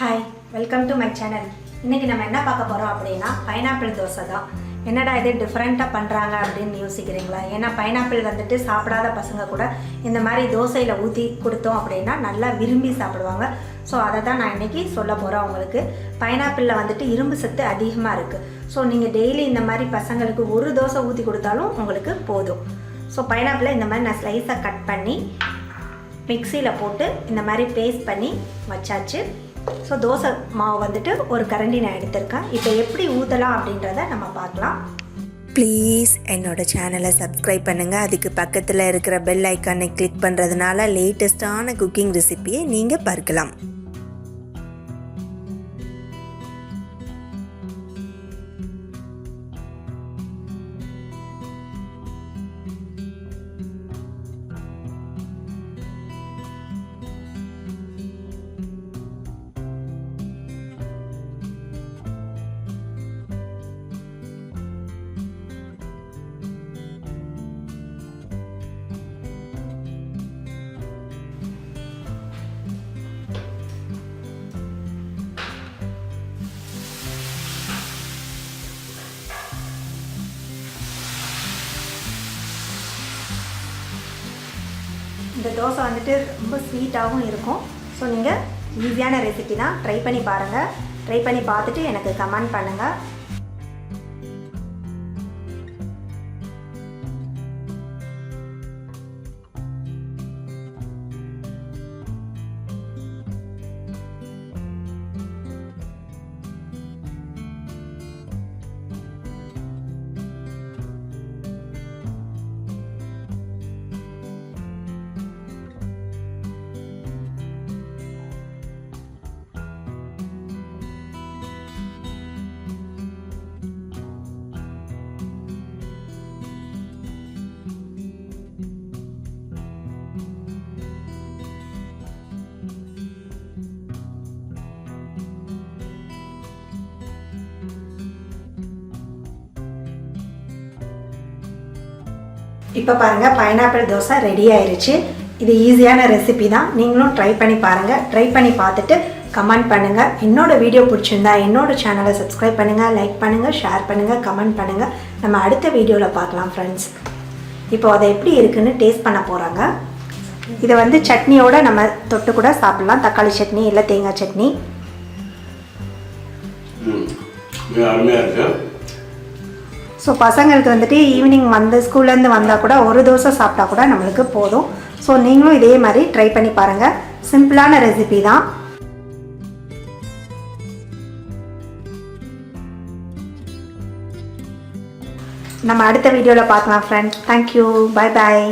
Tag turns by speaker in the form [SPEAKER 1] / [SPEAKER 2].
[SPEAKER 1] Hi, welcome to my channel. இன்றைக்கி நம்ம என்ன பார்க்க போகிறோம் அப்படின்னா பைனாப்பிள் தோசை தான். என்னடா இது டிஃப்ரெண்ட்டாக பண்ணுறாங்க அப்படின்னு யோசிக்கிறீங்களா? ஏன்னா பைனாப்பிள் வந்துட்டு சாப்பிடாத பசங்க கூட இந்த மாதிரி தோசையில் ஊற்றி கொடுத்தோம் அப்படின்னா நல்லா விரும்பி சாப்பிடுவாங்க. ஸோ அதை தான் நான் இன்றைக்கி சொல்ல போகிறேன் உங்களுக்கு. பைனாப்பிளில் வந்துட்டு இரும்பு சத்து அதிகமாக இருக்குது. ஸோ நீங்கள் டெய்லி இந்த மாதிரி பசங்களுக்கு ஒரு தோசை ஊற்றி கொடுத்தாலும் உங்களுக்கு போதும். ஸோ பைனாப்பிளை இந்த மாதிரி நான் ஸ்லைஸாக கட் பண்ணி மிக்சியில் போட்டு இந்த மாதிரி பேஸ்ட் பண்ணி வச்சாச்சு. ஸோ தோசை மாவு வந்துட்டு ஒரு கரண்டி நான் எடுத்திருக்கேன். இப்போ எப்படி ஊற்றலாம் அப்படின்றத நம்ம பார்க்கலாம்.
[SPEAKER 2] ப்ளீஸ் என்னோட சேனலை சப்ஸ்கிரைப் பண்ணுங்கள். அதுக்கு பக்கத்தில் இருக்கிற பெல் ஐக்கானை கிளிக் பண்ணுறதுனால லேட்டஸ்ட்டான குக்கிங் ரெசிபியை நீங்கள் பார்க்கலாம்.
[SPEAKER 1] இந்த தோசை வந்துட்டு ரொம்ப ஸ்வீட்டாகவும் இருக்கும். ஸோ நீங்கள் ஈஸியான ரெசிபி தான், ட்ரை பண்ணி பாருங்கள். ட்ரை பண்ணி பார்த்துட்டு எனக்கு கமெண்ட் பண்ணுங்கள். இப்போ பாருங்கள், பைனாப்பிள் தோசை ரெடி ஆயிடுச்சு. இது ஈஸியான ரெசிபி தான், நீங்களும் ட்ரை பண்ணி பாருங்கள். ட்ரை பண்ணி பார்த்துட்டு கமெண்ட் பண்ணுங்கள். என்னோடய வீடியோ பிடிச்சிருந்தா என்னோட சேனலை சப்ஸ்கிரைப் பண்ணுங்கள், லைக் பண்ணுங்கள், ஷேர் பண்ணுங்கள், கமெண்ட் பண்ணுங்கள். நம்ம அடுத்த வீடியோவில் பார்க்கலாம் ஃப்ரெண்ட்ஸ். இப்போ அதை எப்படி இருக்குன்னு டேஸ்ட் பண்ண போகிறாங்க. இதை வந்து சட்னியோடு நம்ம தொட்டு கூட சாப்பிட்லாம். தக்காளி சட்னி இல்லை தேங்காய் சட்னி.
[SPEAKER 3] அருமையாக இருக்கு.
[SPEAKER 1] ஸோ பசங்களுக்கு வந்துட்டு ஈவினிங் வந்து ஸ்கூல்லேருந்து வந்தால் கூட ஒரு தோசை சாப்பிட்டா கூட நம்மளுக்கு போதும். ஸோ நீங்களும் இதே மாதிரி ட்ரை பண்ணி பாருங்கள். சிம்பிளான ரெசிபி தான். நம்ம அடுத்த வீடியோவில் பார்க்கலாம் ஃப்ரெண்ட்ஸ். Thank you, bye bye.